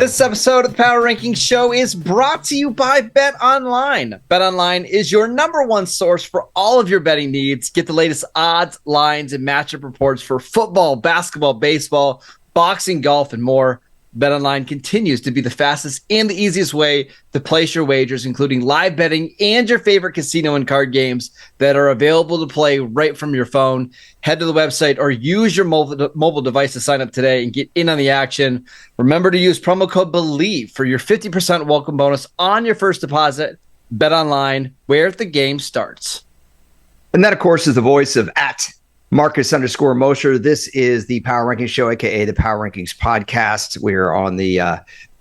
This episode of the Power Rankings Show is brought to you by BetOnline. BetOnline is your number one source for all of your betting needs. Get the latest odds, lines, and matchup reports for football, basketball, baseball, boxing, golf, and more. BetOnline continues to be the fastest and the easiest way to place your wagers, including live betting and your favorite casino and card games that are available to play right from your phone. Head to the website or use your mobile device to sign up today and get in on the action. Remember to use promo code BELIEVE for your 50% welcome bonus on your first deposit. BetOnline, where the game starts. And that, of course, is the voice of @Marcus_Mosher. This is the Power Rankings Show, aka the Power Rankings Podcast. We're on the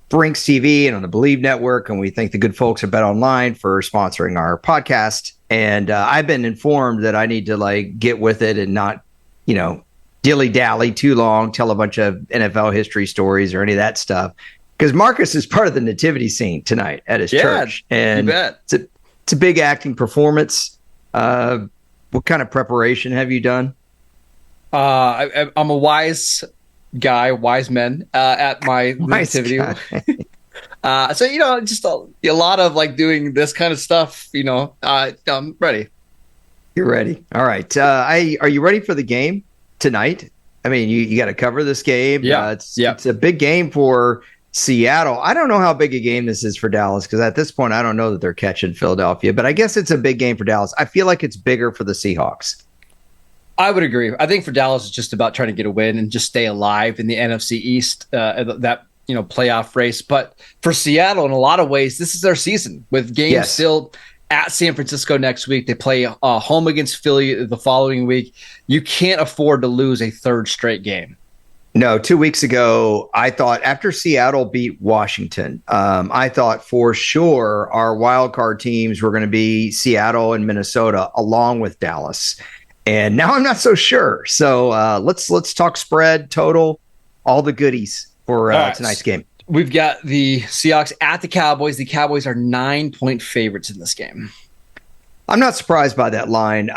Brinks TV and on the Believe Network, and we thank the good folks at BetOnline for sponsoring our podcast. And I've been informed that I need to get with it and not, dilly-dally too long, tell a bunch of NFL history stories or any of that stuff, because Marcus is part of the nativity scene tonight at his church, and you bet. It's a big acting performance. What kind of preparation have you done? I'm a wise guy, wise men at my nativity. So, just a lot of doing this kind of stuff, I'm ready. You're ready. All right. Are you ready for the game tonight? I mean, you got to cover this game. Yeah. It's a big game for Seattle. I don't know how big a game this is for Dallas, because at this point, I don't know that they're catching Philadelphia, but I guess it's a big game for Dallas. I feel like it's bigger for the Seahawks. I would agree. I think for Dallas, it's just about trying to get a win and just stay alive in the NFC East, that playoff race. But for Seattle, in a lot of ways, this is their season, with games still at San Francisco next week. They play home against Philly the following week. You can't afford to lose a third straight game. No, 2 weeks ago, I thought after Seattle beat Washington, I thought for sure our wild card teams were going to be Seattle and Minnesota along with Dallas. And now I'm not so sure. So let's talk spread, total, all the goodies for tonight's game. We've got the Seahawks at the Cowboys. The Cowboys are 9-point favorites in this game. I'm not surprised by that line.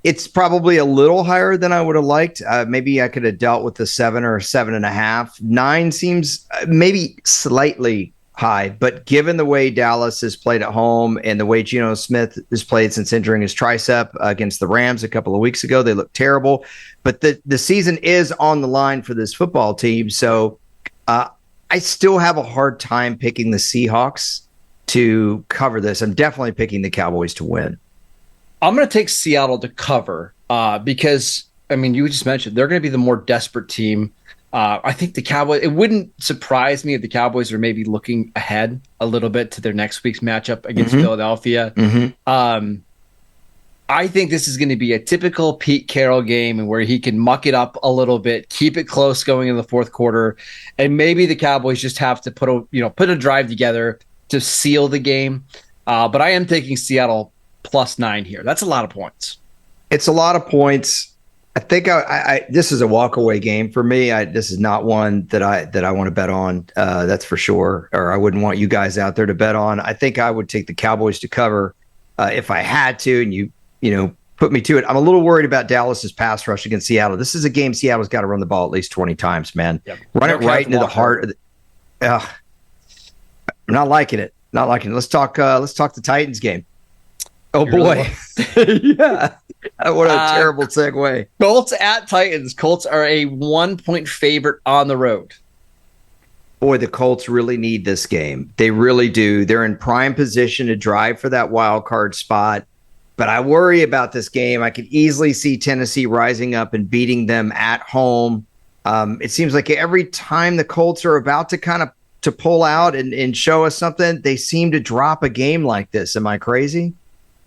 It's probably a little higher than I would have liked. Maybe I could have dealt with the 7 or 7.5. 9 seems maybe slightly high, but given the way Dallas has played at home and the way Geno Smith has played since injuring his tricep against the Rams a couple of weeks ago, they look terrible. But the season is on the line for this football team. So I still have a hard time picking the Seahawks to cover this. I'm definitely picking the Cowboys to win. I'm going to take Seattle to cover because, you just mentioned they're going to be the more desperate team. I think the Cowboys, it wouldn't surprise me if the Cowboys are maybe looking ahead a little bit to their next week's matchup against Philadelphia. I think this is going to be a typical Pete Carroll game, and where he can muck it up a little bit, keep it close going in the fourth quarter, and maybe the Cowboys just have to put a drive together to seal the game. But I am taking Seattle +9 here. That's a lot of points. It's a lot of points. I think this is a walkaway game for me. This is not one that I want to bet on. That's for sure. Or I wouldn't want you guys out there to bet on. I think I would take the Cowboys to cover if I had to, and you put me to it. I'm a little worried about Dallas's pass rush against Seattle. This is a game Seattle's got to run the ball at least 20 times, man. Yep. Run it right into the heart. I'm not liking it. Let's talk the Titans game. Oh, boy. Yeah. What a terrible segue. Colts at Titans. Colts are a 1-point favorite on the road. Boy, the Colts really need this game. They really do. They're in prime position to drive for that wild card spot. But I worry about this game. I could easily see Tennessee rising up and beating them at home. It seems like every time the Colts are about to pull out and show us something, they seem to drop a game like this. Am I crazy?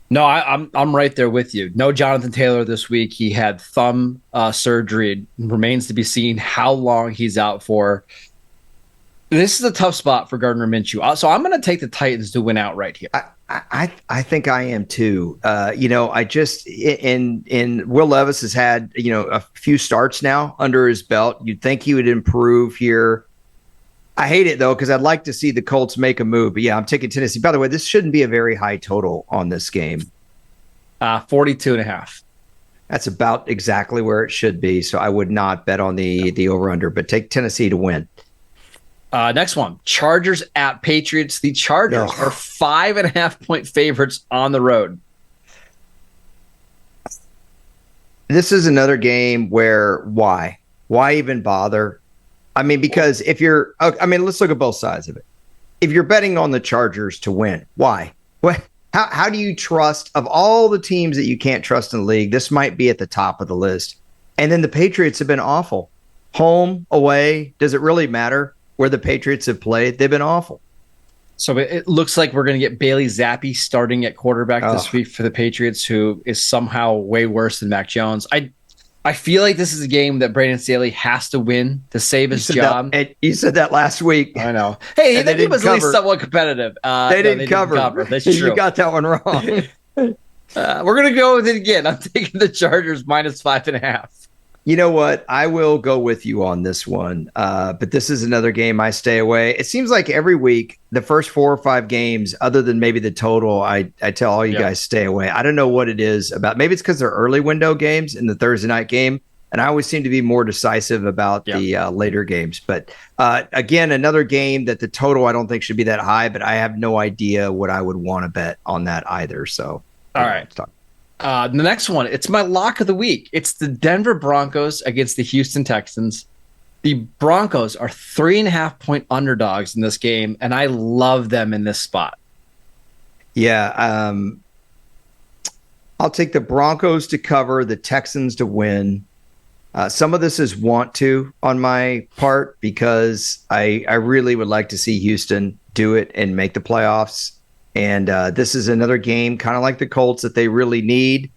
No, I'm right there with you. No Jonathan Taylor this week. He had thumb surgery. It remains to be seen how long he's out for. This is a tough spot for Gardner Minshew. So I'm going to take the Titans to win out right here. I think I am too. I just in Will Levis has had a few starts now under his belt. You'd think he would improve here. I hate it though because I'd like to see the Colts make a move. But yeah, I'm taking Tennessee. By the way, this shouldn't be a very high total on this game. 42.5. That's about exactly where it should be. So I would not bet on the over under, but take Tennessee to win. Next one, Chargers at Patriots. The Chargers are 5.5-point favorites on the road. This is another game where why even bother? I mean, because let's look at both sides of it. If you're betting on the Chargers to win, why? How do you trust of all the teams that you can't trust in the league? This might be at the top of the list. And then the Patriots have been awful. Home, away, does it really matter where the Patriots have played? They've been awful. So it looks like we're going to get Bailey Zappi starting at quarterback this week for the Patriots, who is somehow way worse than Mac Jones. I feel like this is a game that Brandon Staley has to win to save his job. You said that last week. I know. Hey, that game was at least somewhat competitive. They didn't cover. That's true. You got that one wrong. We're going to go with it again. I'm taking the Chargers -5.5. You know what? I will go with you on this one. But this is another game I stay away. It seems like every week, the first 4 or 5 games, other than maybe the total, I tell all you guys stay away. I don't know what it is about. Maybe it's because they're early window games in the Thursday night game. And I always seem to be more decisive about the later games. But again, another game that the total I don't think should be that high, but I have no idea what I would want to bet on that either. So, all right. The next one, it's my lock of the week. It's the Denver Broncos against the Houston Texans. The Broncos are 3.5-point underdogs in this game, and I love them in this spot. Yeah, I'll take the Broncos to cover, the Texans to win. Some of this is want to on my part because I really would like to see Houston do it and make the playoffs. And this is another game, kind of like the Colts, that they really need.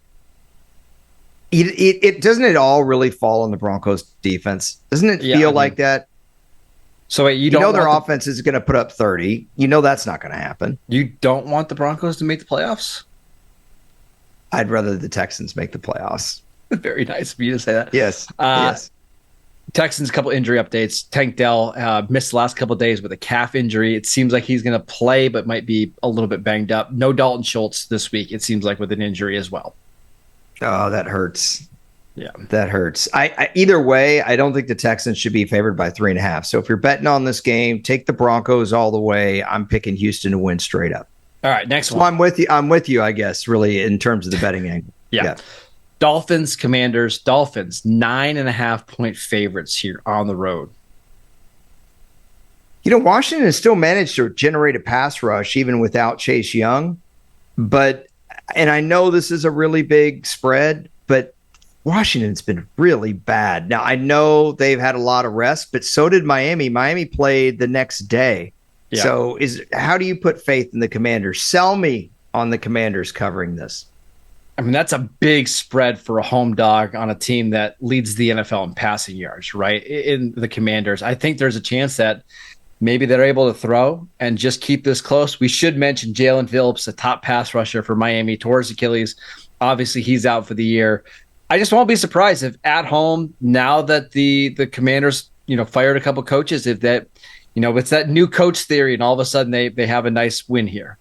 It doesn't it all really fall on the Broncos defense? Doesn't it feel like that? So wait, you know their offense is going to put up 30. You know that's not going to happen. You don't want the Broncos to make the playoffs? I'd rather the Texans make the playoffs. Very nice of you to say that. Yes. Yes. Texans, a couple injury updates. Tank Dell missed the last couple of days with a calf injury. It seems like he's going to play, but might be a little bit banged up. No Dalton Schultz this week, it seems like, with an injury as well. Oh, that hurts. Yeah. That hurts. I either way, I don't think the Texans should be favored by 3.5. So if you're betting on this game, take the Broncos all the way. I'm picking Houston to win straight up. All right, next one. Well, I'm with you, I guess, really, in terms of the betting angle. Yeah. Dolphins, Commanders. Dolphins, 9.5-point favorites here on the road. Washington has still managed to generate a pass rush even without Chase Young. And I know this is a really big spread, but Washington's been really bad. Now, I know they've had a lot of rest, but so did Miami. Miami played the next day. Yeah. So how do you put faith in the Commanders? Sell me on the Commanders covering this. I mean, that's a big spread for a home dog on a team that leads the NFL in passing yards, right? In the Commanders. I think there's a chance that maybe they're able to throw and just keep this close. We should mention Jalen Phillips, a top pass rusher for Miami, tore his Achilles. Obviously, he's out for the year. I just won't be surprised if at home, now that the Commanders, fired a couple coaches, if that, it's that new coach theory and all of a sudden they have a nice win here.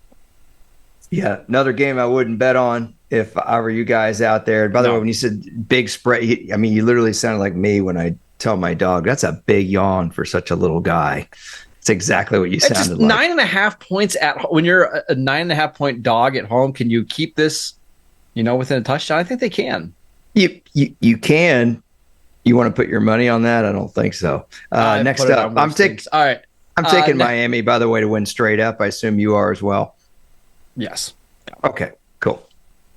Yeah, another game I wouldn't bet on if I were you guys out there. By the way, when you said big spread, you literally sounded like me when I tell my dog, that's a big yawn for such a little guy. It's exactly what you sounded like. 9.5 points when you're a 9.5-point dog at home. Can you keep this, within a touchdown? I think they can. You can. You want to put your money on that? I don't think so. Next up, I'm taking. All right, I'm taking Miami, by the way, to win straight up. I assume you are as well. Yes. Okay. Cool.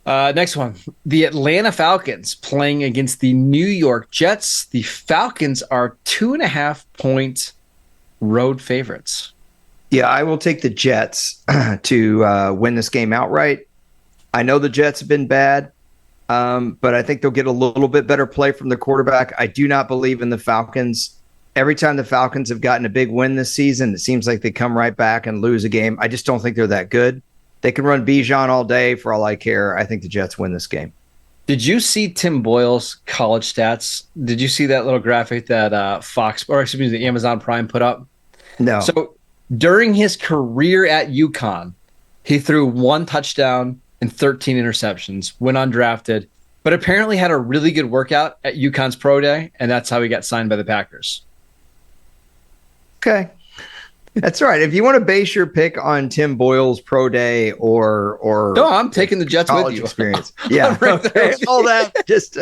Next one, the Atlanta Falcons playing against the New York Jets. The Falcons are 2.5-point road favorites. Yeah, I will take the Jets to win this game outright. I know the Jets have been bad, but I think they'll get a little bit better play from the quarterback. I do not believe in the Falcons. Every time the Falcons have gotten a big win this season, it seems like they come right back and lose a game. I just don't think they're that good. They can run Bijan all day for all I care. I think the Jets win this game. Did you see Tim Boyle's college stats? Did you see that little graphic that the Amazon Prime put up? No. So during his career at UConn, he threw 1 touchdown and 13 interceptions, went undrafted, but apparently had a really good workout at UConn's pro day, and that's how he got signed by the Packers. Okay. That's right. If you want to base your pick on Tim Boyle's pro day or no, I'm taking the Jets with you. Experience. Yeah. Okay. All that just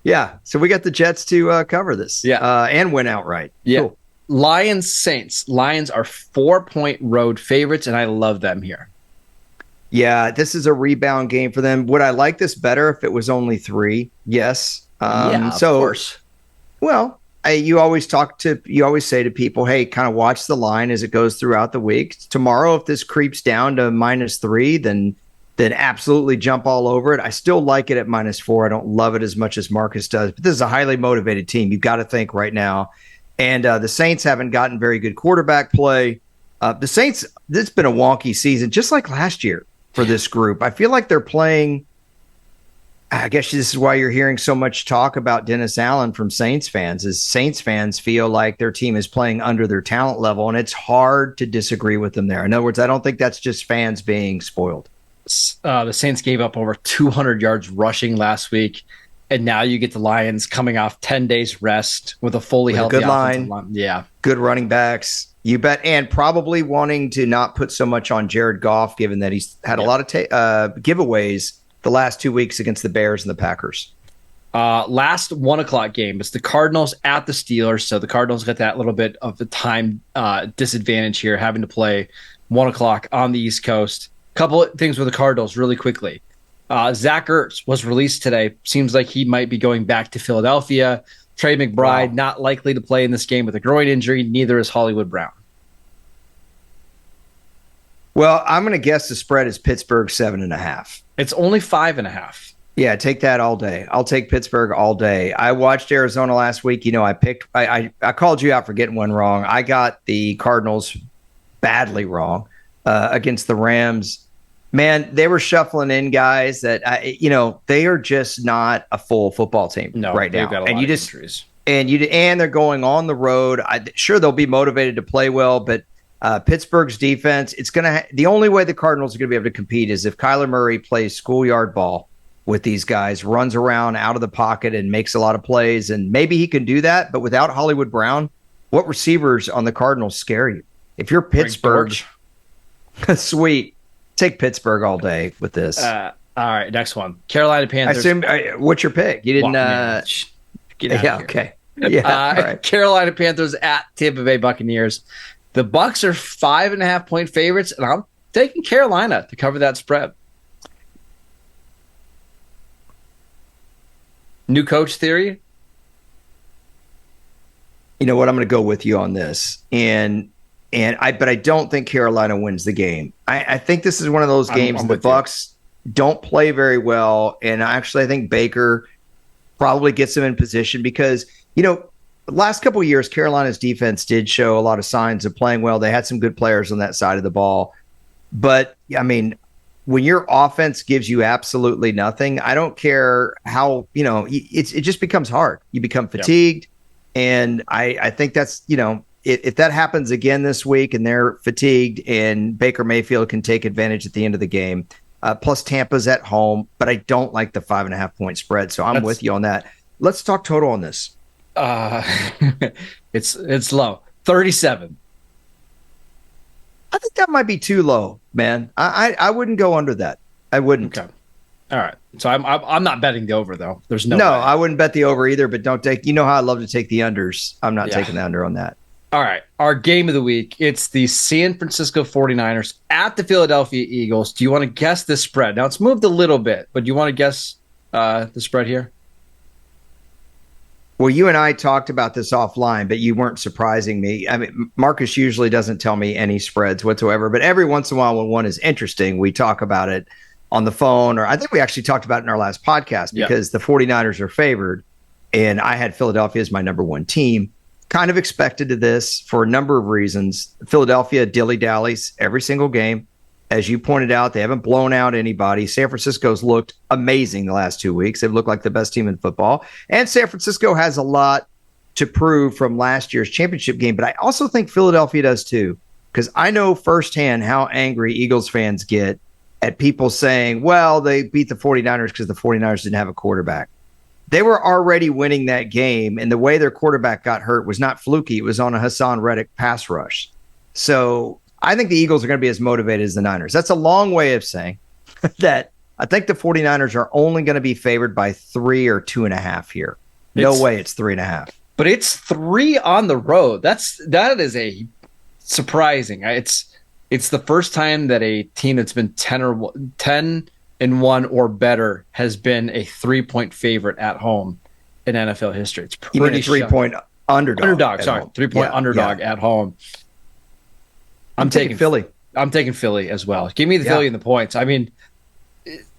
yeah. So we got the Jets to cover this. Yeah. And win outright. Yeah. Cool. Lions Saints. Lions are 4-point road favorites, and I love them here. Yeah, this is a rebound game for them. Would I like this better if it was only 3? Yes. Of course. Well, you always say to people, hey, kind of watch the line as it goes throughout the week. Tomorrow, if this creeps down to -3, then absolutely jump all over it. I still like it at -4. I don't love it as much as Marcus does, but this is a highly motivated team. You've got to think right now. And the Saints haven't gotten very good quarterback play. The Saints, it's been a wonky season, just like last year for this group. I feel like they're playing. I guess this is why you're hearing so much talk about Dennis Allen from Saints fans, is Saints fans feel like their team is playing under their talent level, and it's hard to disagree with them there. In other words, I don't think that's just fans being spoiled. The Saints gave up over 200 yards rushing last week, and now you get the Lions coming off 10 days rest with a fully healthy good line. Yeah. Good running backs. You bet. And probably wanting to not put so much on Jared Goff, given that he's had a lot of giveaways the last 2 weeks against the Bears and the Packers. Last 1:00 game. It's the Cardinals at the Steelers. So the Cardinals got that little bit of the time disadvantage here, having to play 1:00 on the East Coast. Couple of things with the Cardinals really quickly. Zach Ertz was released today. Seems like he might be going back to Philadelphia. Trey McBride not likely to play in this game with a groin injury. Neither is Hollywood Brown. Well, I'm going to guess the spread is Pittsburgh 7.5. It's only 5.5. Yeah, take that all day. I'll take Pittsburgh all day. I watched Arizona last week. I called you out for getting one wrong. I got the Cardinals badly wrong against the Rams. Man, they were shuffling in guys that they are just not a full football team right now. Got a lot of injuries. And they're going on the road. Sure, they'll be motivated to play well, but Pittsburgh's defense, the only way the Cardinals are going to be able to compete is if Kyler Murray plays schoolyard ball with these guys, runs around out of the pocket and makes a lot of plays. And maybe he can do that, but without Hollywood Brown, what receivers on the Cardinals scare you? If you're Pittsburgh, sweet. Take Pittsburgh all day with this. All right, next one. Carolina Panthers. What's your pick? You didn't. Get out of here. Okay. Yeah. All right. Carolina Panthers at Tampa Bay Buccaneers. The Bucs are 5.5-point favorites, and I'm taking Carolina to cover that spread. New coach theory. You know what? I'm going to go with you on this, but I don't think Carolina wins the game. I think this is one of those games the Bucs don't play very well, and actually I think Baker probably gets them in position because the last couple of years Carolina's defense did show a lot of signs of playing well. They had some good players on that side of the ball, but I mean, when your offense gives you absolutely nothing, I don't care how it just becomes hard. You become fatigued, and I think that's If that happens again this week and they're fatigued and Baker Mayfield can take advantage at the end of the game, plus Tampa's at home, but I don't like the 5.5-point spread. So I'm with you on that. Let's talk total on this. It's low, 37. I think that might be too low, man. I wouldn't go under that. I wouldn't. Okay. All right. So I'm not betting the over though. There's no way. I wouldn't bet the over either, but don't take, how I love to take the unders. I'm not taking the under on that. All right, our game of the week, it's the San Francisco 49ers at the Philadelphia Eagles. Do you want to guess the spread? Now, it's moved a little bit, but do you want to guess the spread here? Well, you and I talked about this offline, but you weren't surprising me. I mean, Marcus usually doesn't tell me any spreads whatsoever, but every once in a while when one is interesting, we talk about it on the phone, or I think we actually talked about it in our last podcast because the 49ers are favored, and I had Philadelphia as my number one team. Kind of expected to this for a number of reasons. Philadelphia dilly-dallies every single game. As you pointed out, they haven't blown out anybody. San Francisco's looked amazing the last 2 weeks. They've looked like the best team in football. And San Francisco has a lot to prove from last year's championship game. But I also think Philadelphia does too, because I know firsthand how angry Eagles fans get at people saying, well, they beat the 49ers because the 49ers didn't have a quarterback. They were already winning that game, and the way their quarterback got hurt was not fluky. It was on a Hassan Reddick pass rush. So I think the Eagles are going to be as motivated as the Niners. That's a long way of saying that I think the 49ers are only going to be favored by 3 or 2.5 here. No way it's 3.5. But it's 3 on the road. That is a surprising. It's the first time that a team that's been 10-1 or better has been a 3-point favorite at home in NFL history. It's pretty even a 3-point underdog. 3-point underdog at home. I'm taking Philly. I'm taking Philly as well. Give me the Philly and the points. I mean,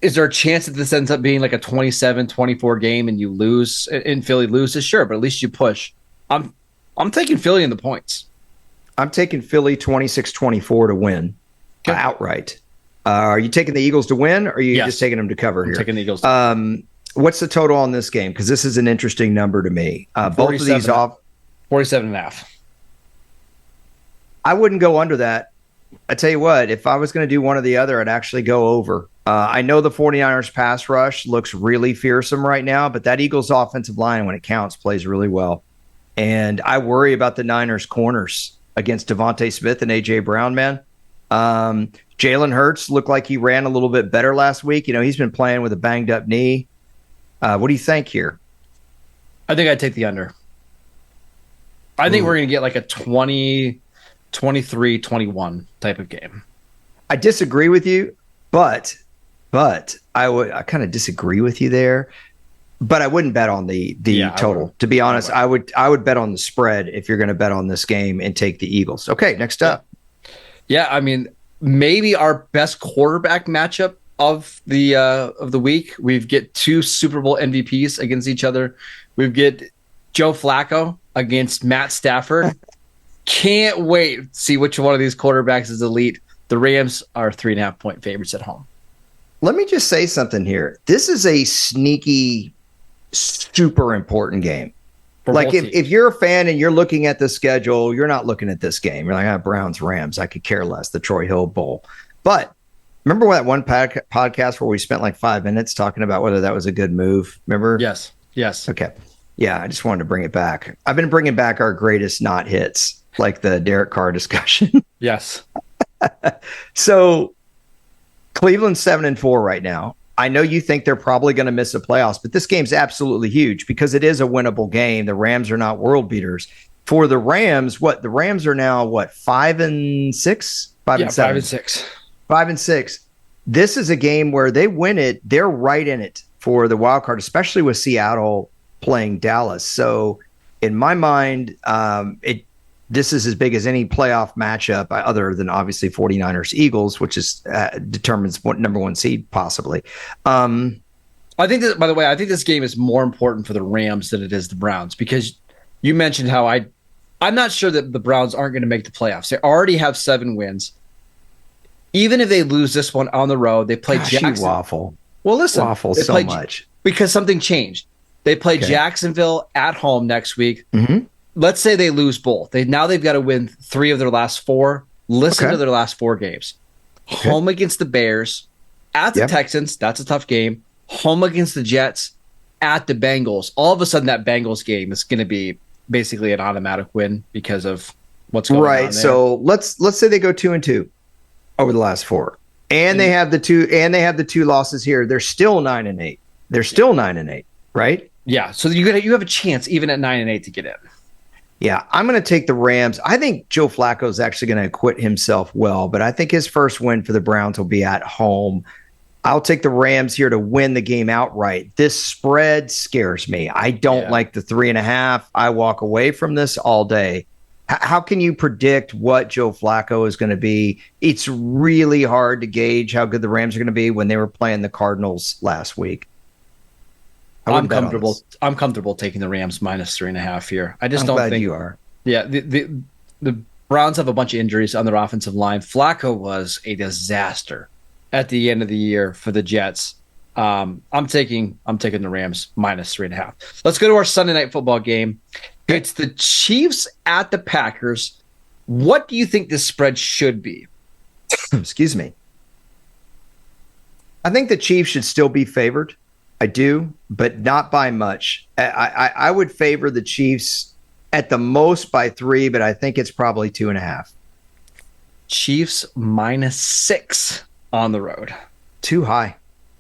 is there a chance that this ends up being like a 27-24 game and you lose and Philly loses? Sure, but at least you push. I'm taking Philly and the points. I'm taking Philly 26-24 to win outright. Are you taking the Eagles to win, or are you just taking them to cover here? I'm taking the Eagles. What's the total on this game? Because this is an interesting number to me. Both of these off 47.5. I wouldn't go under that. I tell you what, if I was going to do one or the other, I'd actually go over. I know the 49ers pass rush looks really fearsome right now, but that Eagles offensive line, when it counts, plays really well. And I worry about the Niners corners against Devontae Smith and A.J. Brown, man. Jalen Hurts looked like he ran a little bit better last week. He's been playing with a banged up knee. What do you think here? I think I'd take the under. I think we're going to get like a 23-21 type of game. I disagree with you, but I kind of disagree with you there. But I wouldn't bet on the total. To be honest, I would bet on the spread if you're going to bet on this game and take the Eagles. Okay, next up. Yeah, I mean, maybe our best quarterback matchup of the week. We get 2 Super Bowl MVPs against each other. We get Joe Flacco against Matt Stafford. Can't wait to see which one of these quarterbacks is elite. The Rams are 3.5-point favorites at home. Let me just say something here. This is a sneaky, super important game. Like if you're a fan and you're looking at the schedule, you're not looking at this game. You're like, Browns, Rams. I could care less. The Troy Hill Bowl. But remember that one podcast where we spent like 5 minutes talking about whether that was a good move? Remember? Yes. Okay. Yeah, I just wanted to bring it back. I've been bringing back our greatest not hits, like the Derek Carr discussion. Yes. So Cleveland's 7-4 right now. I know you think they're probably going to miss the playoffs, but this game's absolutely huge because it is a winnable game. The Rams are not world beaters. For the Rams, the Rams are now 5-6? 5-7. 5-6. 5-6. This is a game where they win it, they're right in it for the wild card, especially with Seattle playing Dallas. So in my mind, this is as big as any playoff matchup other than obviously 49ers Eagles, which is determines what number 1 seed possibly. I think that, by the way, I think this game is more important for the Rams than it is the Browns, because you mentioned how I'm not sure that the Browns aren't going to make the playoffs. They already have 7 wins. Even if they lose this one on the road, they play Jacksonville. Waffle. Well, listen, waffle so much because something changed. They play Jacksonville at home next week. Mm-hmm. Let's say they lose both. They've got to win 3 of their last 4. Listen to their last 4 games. Okay. Home against the Bears, at the Texans. That's a tough game. Home against the Jets, at the Bengals. All of a sudden, that Bengals game is going to be basically an automatic win because of what's going on there. Right. So let's say they go 2-2 over the last 4, and they have the 2 losses here. They're still 9-8. They're still 9-8, right? Yeah. So you have a chance even at 9-8 to get in. Yeah, I'm going to take the Rams. I think Joe Flacco is actually going to acquit himself well, but I think his first win for the Browns will be at home. I'll take the Rams here to win the game outright. This spread scares me. I don't like the 3.5. I walk away from this all day. How can you predict what Joe Flacco is going to be? It's really hard to gauge how good the Rams are going to be when they were playing the Cardinals last week. I'm comfortable. I'm comfortable taking the Rams -3.5 here. I just don't think you are. Yeah, the Browns have a bunch of injuries on their offensive line. Flacco was a disaster at the end of the year for the Jets. I'm taking the Rams -3.5. Let's go to our Sunday night football game. It's the Chiefs at the Packers. What do you think this spread should be? Excuse me. I think the Chiefs should still be favored. I do, but not by much. I would favor the Chiefs at the most by 3, but I think it's probably 2.5. Chiefs -6 on the road. Too high.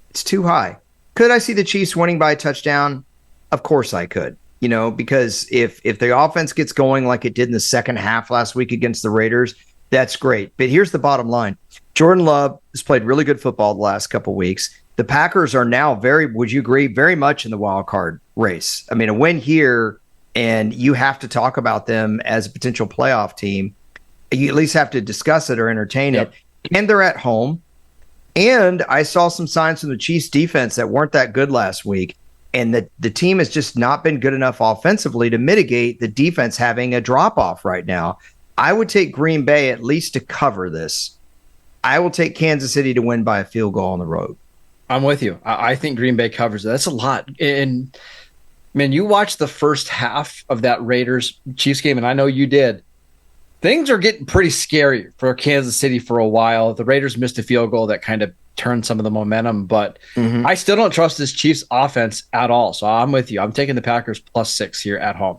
It's too high. Could I see the Chiefs winning by a touchdown? Of course I could. Because if the offense gets going like it did in the second half last week against the Raiders, that's great. But here's the bottom line. Jordan Love has played really good football the last couple of weeks. The Packers are now would you agree, very much in the wild card race. I mean, a win here, and you have to talk about them as a potential playoff team. You at least have to discuss it or entertain it. And they're at home. And I saw some signs from the Chiefs defense that weren't that good last week. And the team has just not been good enough offensively to mitigate the defense having a drop-off right now. I would take Green Bay at least to cover this. I will take Kansas City to win by a field goal on the road. I'm with you. I think Green Bay covers it. That's a lot. And, man, you watched the first half of that Raiders-Chiefs game, and I know you did. Things are getting pretty scary for Kansas City for a while. The Raiders missed a field goal that kind of turned some of the momentum, but I still don't trust this Chiefs offense at all. So I'm with you. I'm taking the Packers +6 here at home.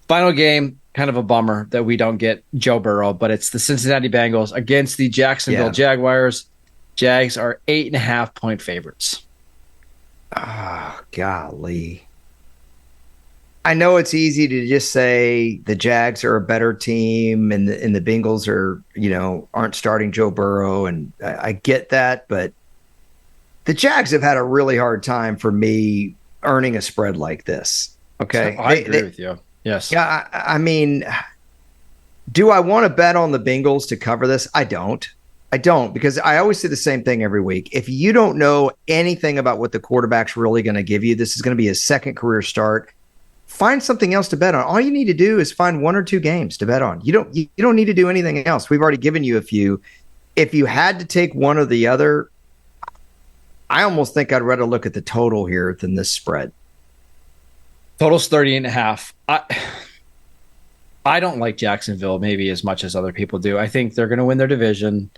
Final game, kind of a bummer that we don't get Joe Burrow, but it's the Cincinnati Bengals against the Jacksonville Jaguars. Jags are 8.5-point favorites. Oh, golly. I know it's easy to just say the Jags are a better team and the Bengals are, aren't starting Joe Burrow. And I get that, but the Jags have had a really hard time for me earning a spread like this. Okay. I agree with you. Yes. Yeah. I mean, do I want to bet on the Bengals to cover this? I don't, because I always say the same thing every week. If you don't know anything about what the quarterback's really going to give you, this is going to be his second career start. Find something else to bet on. All you need to do is find 1 or 2 games to bet on. You don't need to do anything else. We've already given you a few. If you had to take one or the other, I almost think I'd rather look at the total here than this spread. Total's 38.5. I don't like Jacksonville maybe as much as other people do. I think they're going to win their division.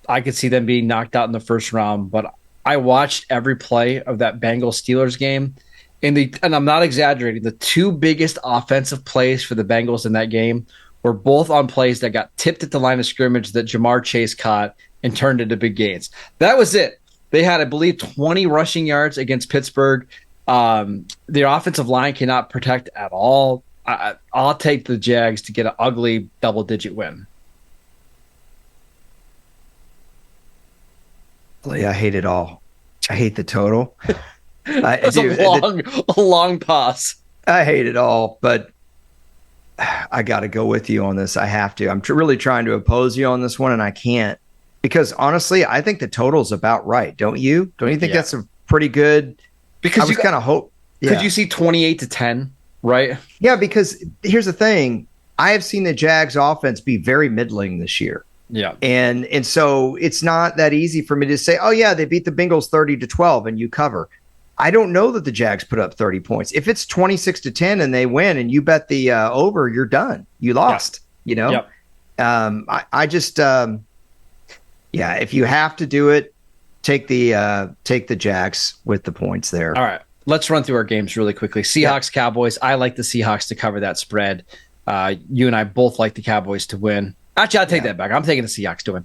I could see them being knocked out in the first round, but I watched every play of that Bengals-Steelers game. And I'm not exaggerating, the 2 biggest offensive plays for the Bengals in that game were both on plays that got tipped at the line of scrimmage that Jamar Chase caught and turned into big gains. That was it. They had, I believe, 20 rushing yards against Pittsburgh. Their offensive line cannot protect at all. I'll take the Jags to get an ugly double-digit win. I hate it all. I hate the total. That's a long pause. I hate it all, but I got to go with you on this. I have to. I'm really trying to oppose you on this one, and I can't. Because honestly, I think the total's about right. Don't you? Don't you think that's a pretty good? Because I was kind of hope. Yeah. Could you see 28-10, right? Yeah, because here's the thing. I have seen the Jags offense be very middling this year. Yeah. And so it's not that easy for me to say, oh yeah, they beat the Bengals 30-12 and you cover. I don't know that the Jags put up 30 points. If it's 26-10 and they win and you bet the over, you're done. You lost, Yep. I just, if you have to do it, take the Jags with the points there. All right. Let's run through our games really quickly. Seahawks, Cowboys. I like the Seahawks to cover that spread. You and I both like the Cowboys to win. Actually, I'll take that back. I'm taking the Seahawks to win.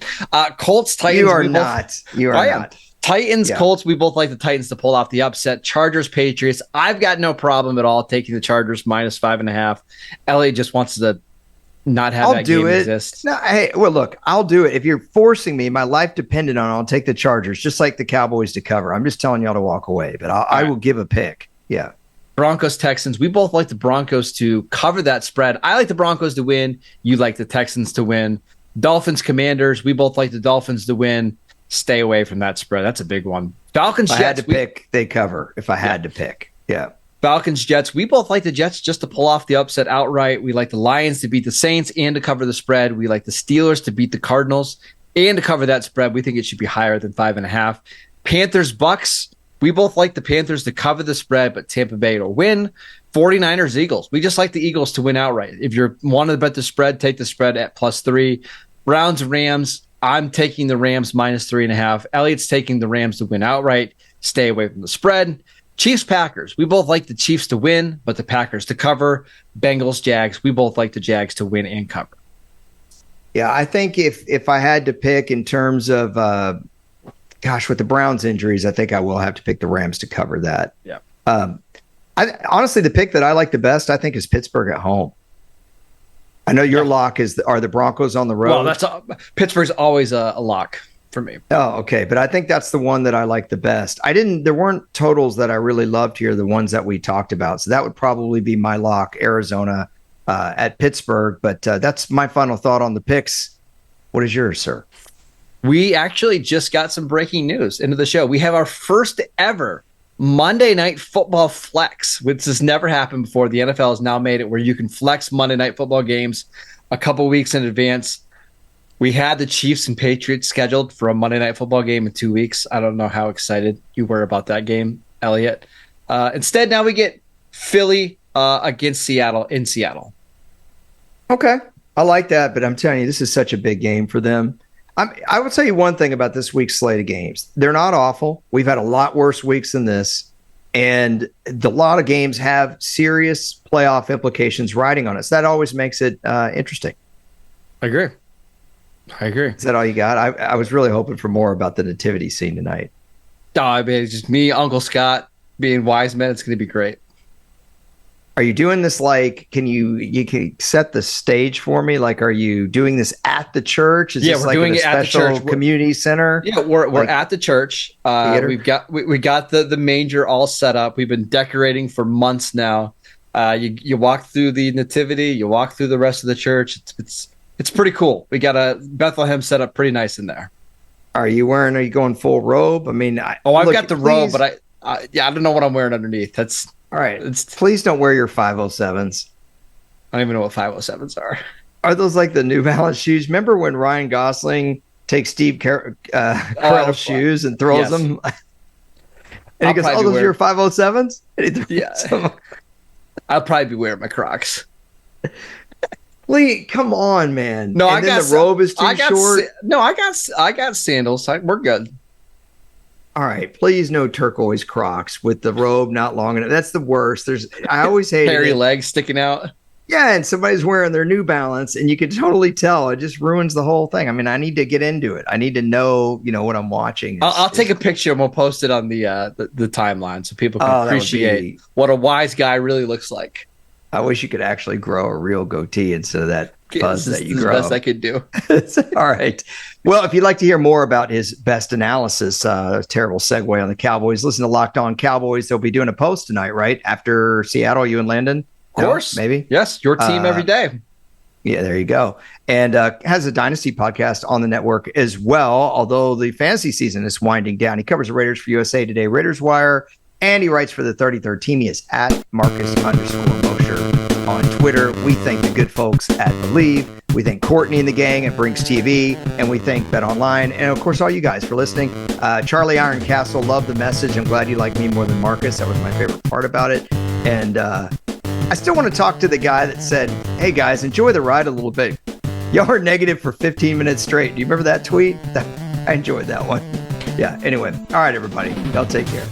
Colts, Titans. You are not. You are not. Titans, Colts. We both like the Titans to pull off the upset. Chargers, Patriots. I've got no problem at all taking the Chargers -5.5. Elliot just wants to not have that game exist. No, hey, well, look, I'll do it. If you're forcing me, my life depended on it, I'll take the Chargers, just like the Cowboys to cover. I'm just telling y'all to walk away, but I will give a pick. Yeah. Broncos, Texans. We both like the Broncos to cover that spread. I like the Broncos to win. You like the Texans to win. Dolphins, Commanders. We both like the Dolphins to win. Stay away from that spread. That's a big one. Falcons, If I Jets. had to pick, they cover. If I had to pick. Yeah. Falcons, Jets. We both like the Jets just to pull off the upset outright. We like the Lions to beat the Saints and to cover the spread. We like the Steelers to beat the Cardinals and to cover that spread. We think it should be higher than 5.5. Panthers, Bucks. We both like the Panthers to cover the spread, but Tampa Bay to win. 49ers, Eagles. We just like the Eagles to win outright. If you're wanting to bet the spread, take the spread at +3. Browns, Rams. I'm taking the Rams -3.5. Elliot's taking the Rams to win outright. Stay away from the spread. Chiefs, Packers. We both like the Chiefs to win, but the Packers to cover. Bengals, Jags. We both like the Jags to win and cover. Yeah, I think if I had to pick in terms of with the Browns injuries, I think I will have to pick the Rams to cover that. Yeah. Honestly, the pick that I like the best, I think, is Pittsburgh at home. I know your lock are the Broncos on the road. Well, Pittsburgh's always a lock for me. Oh, okay. But I think that's the one that I like the best. There weren't totals that I really loved here, the ones that we talked about. So that would probably be my lock, Arizona at Pittsburgh. But that's my final thought on the picks. What is yours, sir? We actually just got some breaking news into the show. We have our first ever Monday Night Football flex, which has never happened before. The NFL has now made it where you can flex Monday Night Football games a couple weeks in advance. We had the Chiefs and Patriots scheduled for a Monday Night Football game in 2 weeks. I don't know how excited you were about that game, Elliot. Instead, now we get Philly against Seattle in Seattle. Okay. I like that, but I'm telling you, this is such a big game for them. I will tell you one thing about this week's slate of games. They're not awful. We've had a lot worse weeks than this. And a lot of games have serious playoff implications riding on us. That always makes it interesting. I agree. Is that all you got? I was really hoping for more about the nativity scene tonight. I mean, it's just me, Uncle Scott, being wise men. It's going to be great. Are you doing this can you set the stage for me? Like, are you doing this at the church? Is this we're like doing a it at the special church. Community center? Yeah, we're at the church. We got the manger all set up. We've been decorating for months now. You walk through the nativity, you walk through the rest of the church. It's pretty cool. We got a Bethlehem set up pretty nice in there. Are you going full robe? I mean, I've got the robe, but I don't know what I'm wearing underneath. That's all right. Please don't wear your 507s. I don't even know what 507s are. Are those like the New Balance shoes? Remember when Ryan Gosling takes Steve Carell's shoes and throws them? And he goes, those are your 507s? Yeah. I'll probably be wearing my Crocs. Lee, come on, man. No, the robe is too short. I got sandals. We're good. All right, please no turquoise Crocs with the robe not long enough. That's the worst. I always hate hairy legs sticking out. Yeah, and somebody's wearing their New Balance, and you can totally tell. It just ruins the whole thing. I mean, I need to get into it. I need to know, what I'm watching. I'll take a picture and we'll post it on the timeline so people can appreciate what a wise guy really looks like. I wish you could actually grow a real goatee instead of that buzz that you grow. That's the best I could do. All right. Well, if you'd like to hear more about his best analysis, terrible segue on the Cowboys, listen to Locked On Cowboys. They'll be doing a post tonight, right? After Seattle, you and Landon? Of course. Maybe? Yes, your team every day. Yeah, there you go. And has a Dynasty podcast on the network as well, although the fantasy season is winding down. He covers the Raiders for USA Today, Raiders Wire, and he writes for the 33rd team. He is at Marcus_Mosher on Twitter. We thank the good folks at Believe. We thank Courtney and the gang at Brinks TV. And we thank Bet Online. And, of course, all you guys for listening. Charlie Ironcastle, love the message. I'm glad you like me more than Marcus. That was my favorite part about it. And I still want to talk to the guy that said, hey, guys, enjoy the ride a little bit. Y'all are negative for 15 minutes straight. Do you remember that tweet? I enjoyed that one. Yeah, anyway. All right, everybody. Y'all take care.